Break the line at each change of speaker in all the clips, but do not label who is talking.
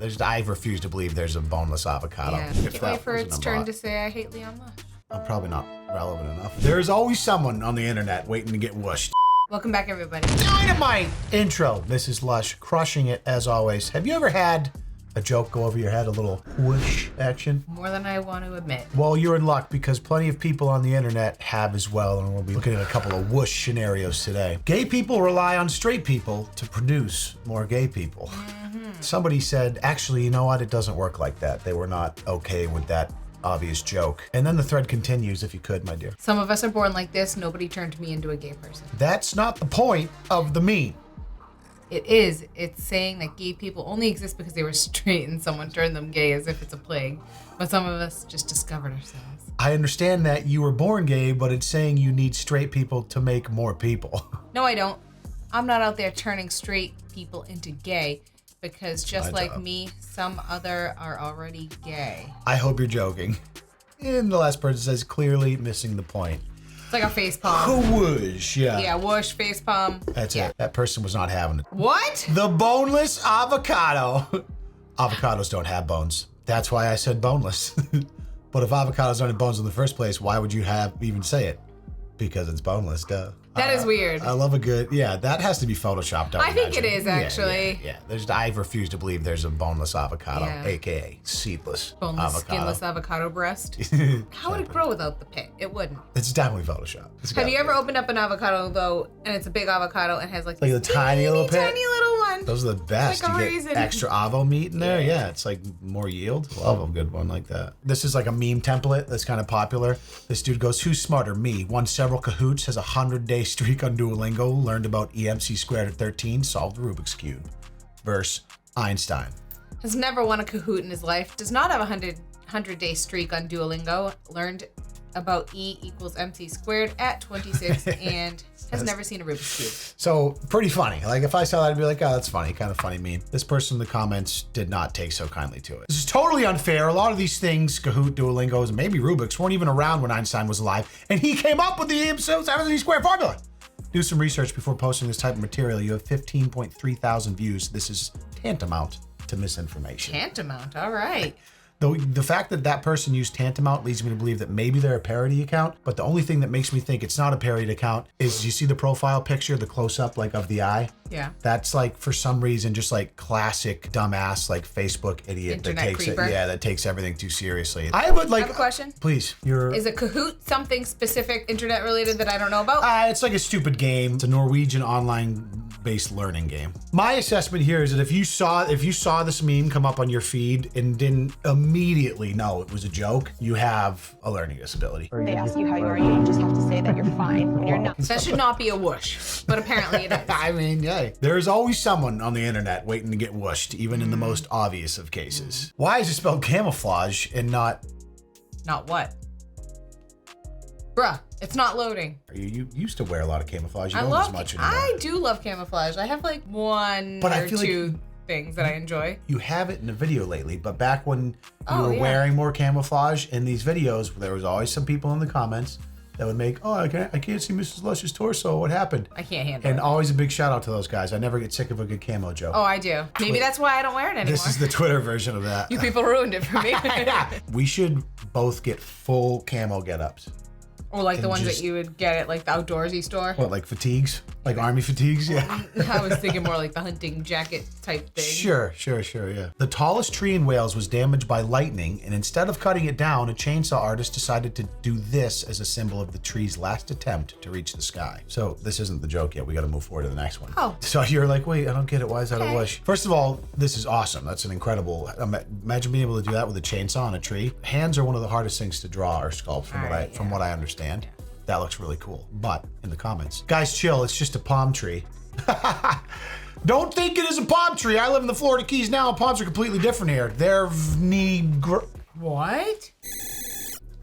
I refuse to believe there's a boneless avocado.
Yeah. Can't wait for its turn to say I hate Leon Lush.
I'm probably not relevant enough. There's always someone on the internet waiting to get whooshed.
Welcome back, everybody.
Dynamite intro. This is Lush, crushing it as always. Have you ever had a joke go over your head, a little whoosh action?
More than I want to admit.
Well, you're in luck because plenty of people on the internet have as well, and we'll be looking at a couple of whoosh scenarios today. Gay people rely on straight people to produce more gay people. Somebody said, actually, you know what? It doesn't work like that. They were not okay with that obvious joke. And then the thread continues, if you could, my dear.
Some of us are born like this. Nobody turned me into a gay person.
That's not the point of the meme.
It is. It's saying that gay people only exist because they were straight and someone turned them gay as if it's a plague. But some of us just discovered ourselves.
I understand that you were born gay, but it's saying you need straight people to make more people.
No, I don't. I'm not out there turning straight people into gay because just like me, some other are already gay.
I hope you're joking. And the last person says, clearly missing the point.
It's like a face palm.
Whoosh, yeah.
Yeah, whoosh, face palm.
That's it. That person was not having it.
What?
The boneless avocado. Avocados don't have bones. That's why I said boneless. But if avocados don't have bones in the first place, why would you even say it? Because it's boneless, duh.
That is weird.
I love a good, that has to be photoshopped.
I think it is, actually.
Yeah. I refuse to believe there's a boneless avocado, aka seedless
boneless,
avocado.
skinless avocado breast. How would it grow without the pit? It wouldn't.
It's definitely photoshopped.
Have you ever opened up an avocado though, and it's a big avocado and has like
the tiny little pit?
Tiny little one.
Those are the best.
Like
you get extra avo meat in there. Yeah, it's like more yield. Love a good one like that. This is like a meme template that's kind of popular. This dude goes, who's smarter, me? Won several Cahoots, has a 100-day streak on Duolingo, learned about EMC squared at 13, solved the Rubik's Cube. Verse Einstein.
Has never won a Kahoot in his life, does not have a 100-day streak on Duolingo, learned about E equals MC squared at 26, and has never seen a Rubik's Cube.
So pretty funny. Like if I saw that, I'd be like, oh, that's funny. Kind of funny meme. This person in the comments did not take so kindly to it. This is totally unfair. A lot of these things, Kahoot, Duolingos, and maybe Rubik's, weren't even around when Einstein was alive, and he came up with the MC squared formula. Do some research before posting this type of material. You have 15.3 thousand views. This is tantamount to misinformation.
Tantamount, all right.
Though the fact that that person used tantamount leads me to believe that maybe they're a parody account, but the only thing that makes me think it's not a parody account is you see the profile picture, the close-up like of the eye?
Yeah.
That's like, for some reason, just like classic dumbass, like Facebook idiot
Internet
that takes
creeper.
that takes everything too seriously. I would like...
I have a question.
Please.
Is a Kahoot something specific internet related that I don't know about?
It's like a stupid game. It's a Norwegian online-based learning game. My assessment here is that if you saw this meme come up on your feed and didn't immediately know it was a joke, you have a learning disability.
They ask you how you are, you just have to say that you're fine when you're not.
That should not be a whoosh, but apparently it is.
I mean, yeah. There's always someone on the internet waiting to get whooshed, even in the most obvious of cases. Why is it spelled camouflage and not...
Not what? Bruh, it's not loading.
You used to wear a lot of camouflage. You
I
don't
love,
as much anymore.
I do love camouflage. I have like one or two things that I enjoy.
You have it in a video lately, but back when you were
yeah.
wearing more camouflage in these videos, there was always some people in the comments that would make, I can't see Mrs. Lush's torso. What happened?
I can't handle
And
it.
always a big shout out to those guys. I never get sick of a good camo joke.
Oh, I do. Maybe that's why I don't wear it anymore.
This is the Twitter version of that.
You people ruined it for me.
We should both get full camo get-ups.
Or like the ones that you would get at like the outdoorsy store.
What, like fatigues? Like army fatigues? Yeah.
I was thinking more like the hunting jacket type thing.
Sure, yeah. The tallest tree in Wales was damaged by lightning, and instead of cutting it down, a chainsaw artist decided to do this as a symbol of the tree's last attempt to reach the sky. So this isn't the joke yet. We got to move forward to the next one.
Oh.
So you're like, wait, I don't get it. Why is that a whoosh? First of all, this is awesome. That's an incredible, imagine being able to do that with a chainsaw on a tree. Hands are one of the hardest things to draw or sculpt from what I understand. That looks really cool. But in the comments, guys, chill. It's just a palm tree. Don't think it is a palm tree. I live in the Florida Keys now. Palms are completely different here.
What?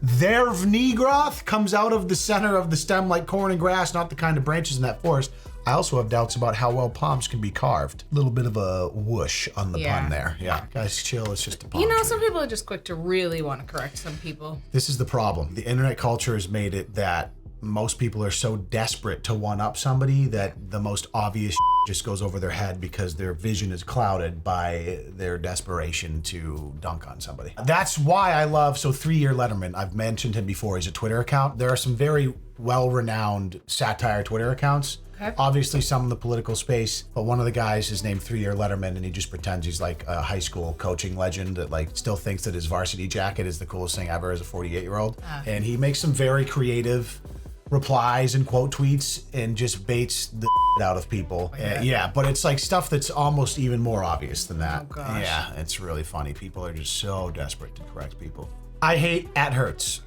Their vnigroth comes out of the center of the stem like corn and grass, not the kind of branches in that forest. I also have doubts about how well palms can be carved. A little bit of a whoosh on the pun there. Yeah, guys, chill. It's just a palm tree.
Some people are just quick to really want to correct some people.
This is the problem. The internet culture has made it that most people are so desperate to one-up somebody that the most obvious just goes over their head because their vision is clouded by their desperation to dunk on somebody. That's why I love, 3 Year Letterman, I've mentioned him before, he's a Twitter account. There are some very well-renowned satire Twitter accounts. Okay. Obviously some in the political space, but one of the guys is named 3 Year Letterman, and he just pretends he's like a high school coaching legend that like still thinks that his varsity jacket is the coolest thing ever as a 48-year-old. And he makes some very creative replies and quote tweets and just baits the out of people. Yeah, but it's like stuff that's almost even more obvious than that.
Oh gosh.
Yeah, it's really funny. People are just so desperate to correct people. I hate @hurts.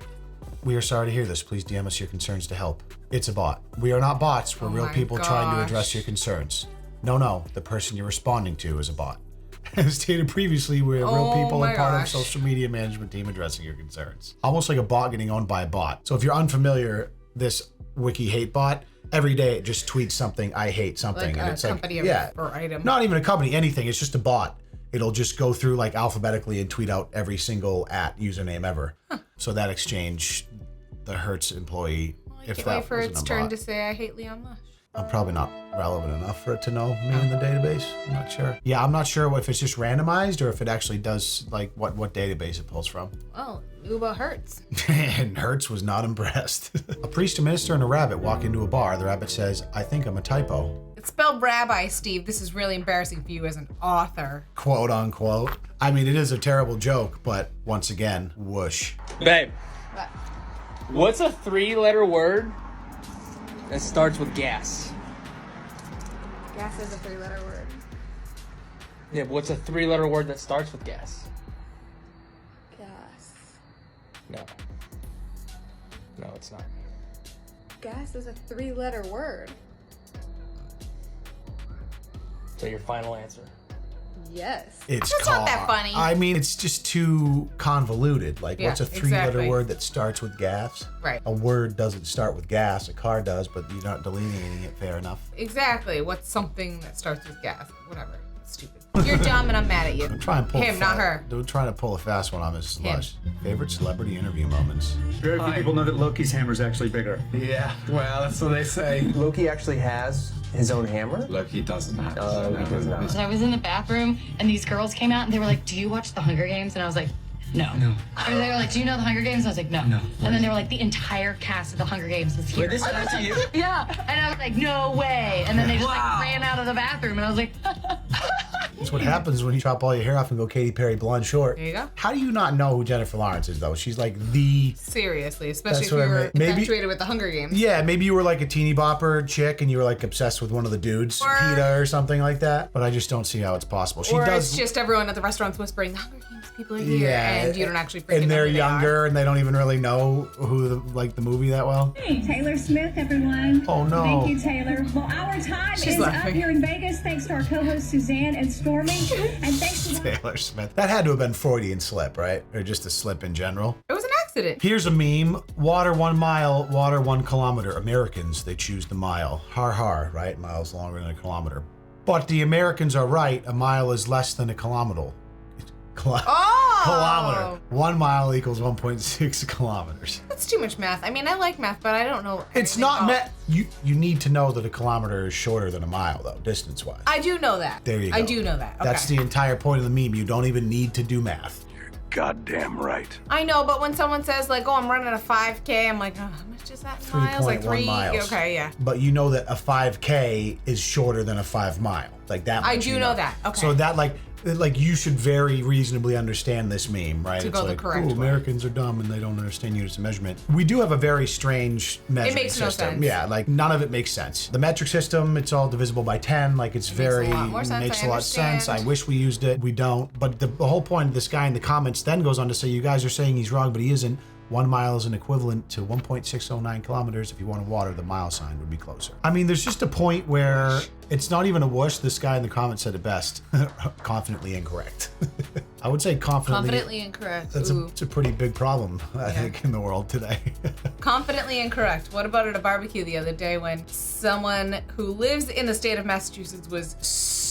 We are sorry to hear this. Please DM us your concerns to help. It's a bot. We are not bots. We're real people trying to address your concerns. No, the person you're responding to is a bot. As stated previously, we're real people and part of social media management team addressing your concerns. Almost like a bot getting owned by a bot. So if you're unfamiliar, this wiki hate bot, every day it just tweets something, I hate something.
Like
and it's
a company or item.
Not even a company, anything. It's just a bot. It'll just go through like alphabetically and tweet out every single username ever. So that exchange, the Hertz employee,
I can't wait for its turn to say I hate Leon Lush.
I'm probably not relevant enough for it to know me in the database. I'm not sure. Yeah, I'm not sure if it's just randomized or if it actually does like what database it pulls from.
Well, knew about Hertz.
And Hertz was not impressed. A priest, a minister, and a rabbit walk into a bar. The rabbit says, I think I'm a typo.
It's spelled rabbi, Steve. This is really embarrassing for you as an author.
Quote unquote. I mean, it is a terrible joke, but once again, whoosh.
Babe.
What?
What's a 3-letter word that starts with gas?
Gas is a 3-letter word.
Yeah, but what's a 3-letter word that starts with gas?
Gas.
No. No, it's not.
Gas is a 3-letter word.
So your final answer?
Yes.
It's
That's not that funny.
I mean, it's just too convoluted. Like, what's a 3-letter
exactly.
word that starts with gas?
Right.
A word doesn't start with gas. A car does, but you're not delineating it fair enough.
Exactly. What's something that starts with gas? Whatever. It's stupid. You're dumb and I'm mad at you.
Don't try and pull
Him, not her.
Don't try to pull a fast one on Mrs.
Him.
Lush. Favorite celebrity interview moments?
Very few people know that Loki's hammer is actually bigger.
Yeah, well, that's what they say.
Loki actually has his own hammer?
Loki doesn't have.
He does not.
I was in the bathroom and these girls came out and they were like, do you watch The Hunger Games? And I was like, no. And they were like, do you know The Hunger Games? And I was like, no. And then they were like, the entire cast of The Hunger Games is here.
Wait, this happened to you?
Yeah. And I was like, no way. And then they just like ran out of the bathroom and I was like,
That's what happens when you chop all your hair off and go Katy Perry blonde short.
There you go.
How do you not know who Jennifer Lawrence is, though? She's like the...
Seriously, especially
That's
if you
what I
were
mean. Maybe-
infatuated with the Hunger Games.
Yeah, maybe you were like a teeny bopper chick and you were like obsessed with one of the dudes,
Or-
PETA or something like that. But I just don't see how it's possible. She
Or
does...
it's just everyone at the restaurants whispering, the Hunger Games people are here, and you don't actually freaking
and
know
they're
who they
younger
are.
and they don't even really know who the movie that well.
Hey, Taylor Smith, everyone.
Oh, no.
Thank you, Taylor. Well, our time
She's
is
laughing.
up here in Vegas. Thanks to our co-hosts Suzanne and Stormy, and thanks to
Taylor Smith. That had to have been Freudian slip, right? Or just a slip in general.
It was an accident.
Here's a meme. Water 1 mile, water 1 kilometer. Americans, they choose the mile. Har har, right? Miles longer than a kilometer. But the Americans are right. A mile is less than a kilometer. Kilometer. 1 mile equals 1.6 kilometers.
That's too much math. I mean, I like math, but I don't know.
It's
anything
not
about-
meant. You need to know that a kilometer is shorter than a mile, though, distance-wise.
I do know that.
There you go.
I do know that. Okay.
That's the entire point of the meme. You don't even need to do math.
Goddamn right.
I know, but when someone says like, "Oh, I'm running a 5K," I'm like, "Oh, how much is that in miles?" Like
3.1 miles.
Okay, yeah.
But you know that a 5K is shorter than a 5 mile. Like that much.
I do
you
know that. Okay.
So that like you should very reasonably understand this meme, right?
To
it's
go the
like,
correct
"Ooh,
way."
Americans are dumb and they don't understand units of measurement. We do have a very strange measuring
makes no
system.
sense.
Yeah, like none of it makes sense. The metric system, it's all divisible by 10. Like it's very
a lot more sense,
makes
I
a lot of sense. I
understand.
wish we used it. We don't. But the whole point of this guy in the comments then goes on to say, you guys are saying he's wrong, but he isn't. 1 mile is an equivalent to 1.609 kilometers. If you wanted water, the mile sign would be closer. I mean, there's just a point where it's not even a whoosh. This guy in the comments said it best. Confidently incorrect. I would say
Confidently incorrect. Ooh.
It's a pretty big problem, I think, in the world today.
Confidently incorrect. What about at a barbecue the other day when someone who lives in the state of Massachusetts was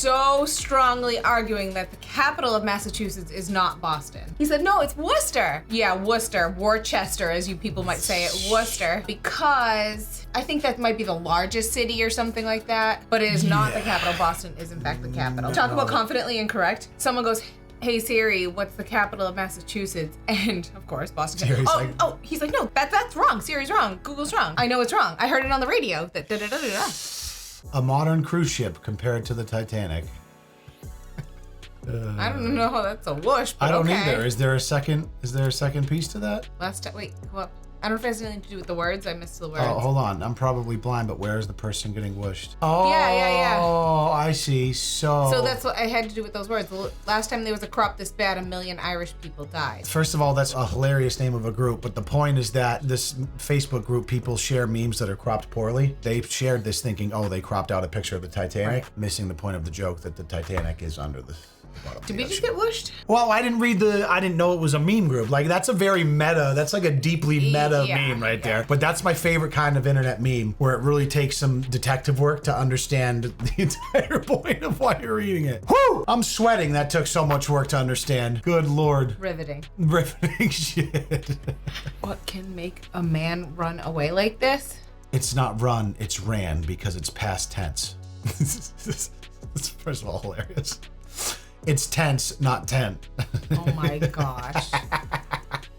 so strongly arguing that the capital of Massachusetts is not Boston. He said, no, it's Worcester. Yeah, Worcester, Worcester, as you people might say it, Worcester, because I think that might be the largest city or something like that, but it is not the capital. Boston is in fact the capital. Talk about confidently incorrect. Someone goes, hey Siri, what's the capital of Massachusetts? And of course, Boston. He's like, no, that's wrong. Siri's wrong. Google's wrong. I know it's wrong. I heard it on the radio.
A modern cruise ship compared to the Titanic.
I don't know how that's a whoosh, but
I don't
okay.
either. Is there a second piece to that?
Wait, go up. I don't know if it has anything to do with the words. I missed the words.
Oh, hold on. I'm probably blind, but where is the person getting whooshed? Oh,
Yeah.
Oh, I see. So
that's what I had to do with those words. The last time there was a crop this bad, 1 million Irish people died.
First of all, that's a hilarious name of a group, but the point is that this Facebook group, people share memes that are cropped poorly. They shared this thinking, oh, they cropped out a picture of the Titanic, missing the point of the joke that the Titanic is under the bottom of
Did
the
we
ocean.
just get whooshed?
Well, I didn't know it was a meme group. Like, that's a very meta, that's like a deeply meta meme right there. But that's my favorite kind of internet meme, where it really takes some detective work to understand the entire point of why you're reading it. Whew! I'm sweating. That took so much work to understand. Good Lord.
Riveting.
Riveting shit.
What can make a man run away like this?
It's not run, it's ran, because it's past tense. It's first of all hilarious. It's tense, not tent.
Oh my gosh.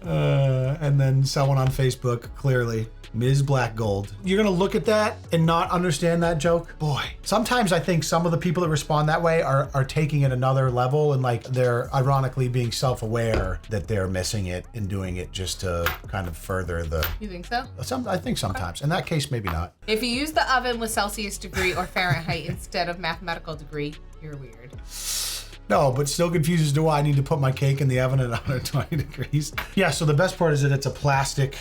And then someone on Facebook, clearly, Ms. Black Gold. You're gonna look at that and not understand that joke? Boy. Sometimes I think some of the people that respond that way are taking it another level, and like they're ironically being self-aware that they're missing it and doing it just to kind of further the...
You think so?
I think sometimes. In that case, maybe not.
If you use the oven with Celsius degree or Fahrenheit instead of mathematical degree, you're weird.
No, but still confused as to why I need to put my cake in the oven at 120 degrees. Yeah, so the best part is that it's a plastic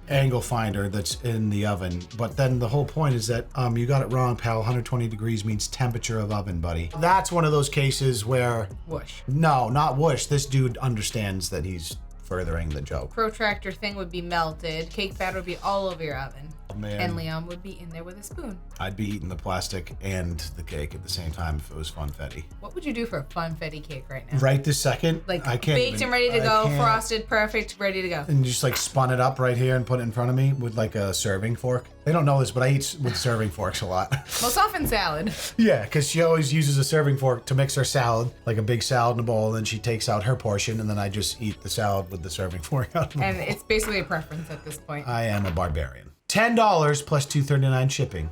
angle finder that's in the oven. But then the whole point is that you got it wrong, pal. 120 degrees means temperature of oven, buddy. That's one of those cases where...
Whoosh.
No, not whoosh. This dude understands that he's furthering the joke.
Protractor thing would be melted. Cake batter would be all over your oven.
Oh, man.
And Leon would be in there with a spoon.
I'd be eating the plastic and the cake at the same time if it was funfetti.
What would you do for a funfetti cake right now?
Right this second?
Like
I can't
baked
even,
and ready to
I
go,
can't.
frosted, perfect, ready to go.
And just like spun it up right here and put it in front of me with like a serving fork. They don't know this, but I eat with serving forks a lot.
Most often salad.
Yeah, because she always uses a serving fork to mix her salad, like a big salad in a bowl, and then she takes out her portion, and then I just eat the salad with the serving fork out.
And it's basically a preference at this point.
I am a barbarian. $10 plus $2.39 shipping,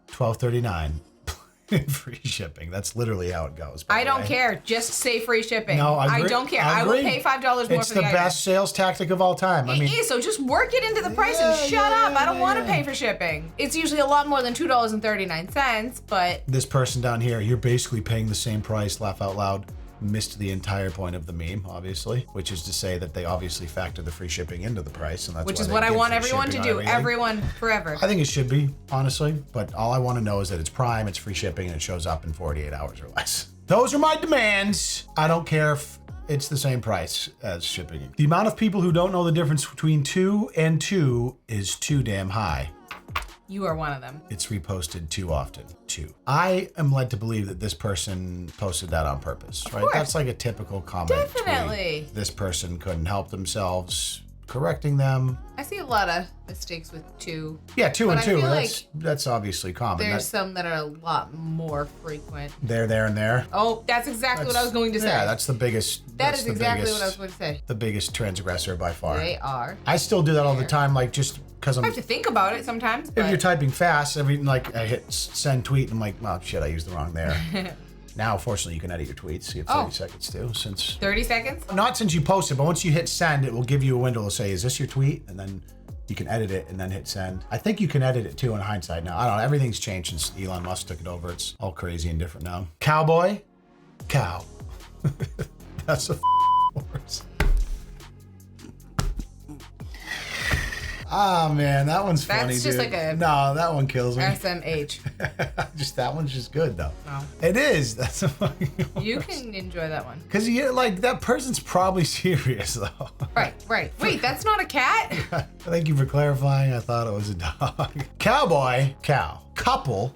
$12.39 free shipping. That's literally how it goes.
I don't care. Just say free shipping.
No, I
don't care. I will pay $5 more
It's
for
the
the item.
best sales tactic of all time. I mean,
It is, so just work it into the price and shut up. I don't want to pay for shipping. It's usually a lot more than $2.39, but
this person down here, you're basically paying the same price, laugh out loud. Missed the entire point of the meme, obviously, which is to say that they obviously factor the free shipping into the price, and that's
which
why
is
they
what I
give
want
free
everyone to
shipping on
do.
everything.
Everyone, forever.
I think it should be, honestly, but all I want to know is that it's Prime, it's free shipping, and it shows up in 48 hours or less. Those are my demands. I don't care if it's the same price as shipping. The amount of people who don't know the difference between 2 and 2 is too damn high.
You are one of them.
It's reposted too often, too. I am led to believe that this person posted that on purpose, right?
course.
That's like a typical comment.
Definitely.
Tweet. This person couldn't help themselves, correcting them.
I see a lot of mistakes with 2.
Yeah, 2
But
and
I
2.
feel
That's obviously common.
There's some that are a lot more frequent.
There, and there.
Oh, that's exactly what I was going to say.
Yeah, that's the biggest.
That is exactly what I was going to say.
The biggest transgressor by far.
They are.
I still do that all the time, like just because
I have to think about it sometimes.
If
But
you're typing fast, like I hit send tweet and I'm like, oh shit, I used the wrong there. Now, fortunately, you can edit your tweets. You have 30 seconds too, since
30 seconds?
Not since you posted, but once you hit send, it will give you a window to say, is this your tweet? And then you can edit it and then hit send. I think you can edit it too in hindsight now. I don't know. Everything's changed since Elon Musk took it over. It's all crazy and different now. Cowboy, cow. That's a horse. Ah, man, that one's funny,
That's just
dude.
like a...
No, that one kills me.
SMH.
Just that one's just good, though.
No.
It is. That's a fucking horse.
You can enjoy that one.
Because, like, that person's probably serious, though.
Right. Wait, that's not a cat?
Thank you for clarifying. I thought it was a dog. Cowboy, cow. Couple,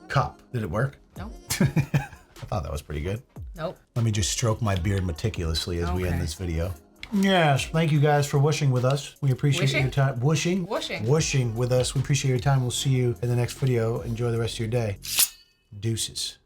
cup. Did it work?
No.
I thought that was pretty good.
Nope.
Let me just stroke my beard meticulously as we end this video. Yes, thank you guys for whooshing with us. We appreciate your time. Whooshing?
Whooshing.
Whooshing with us. We appreciate your time. We'll see you in the next video. Enjoy the rest of your day. Deuces.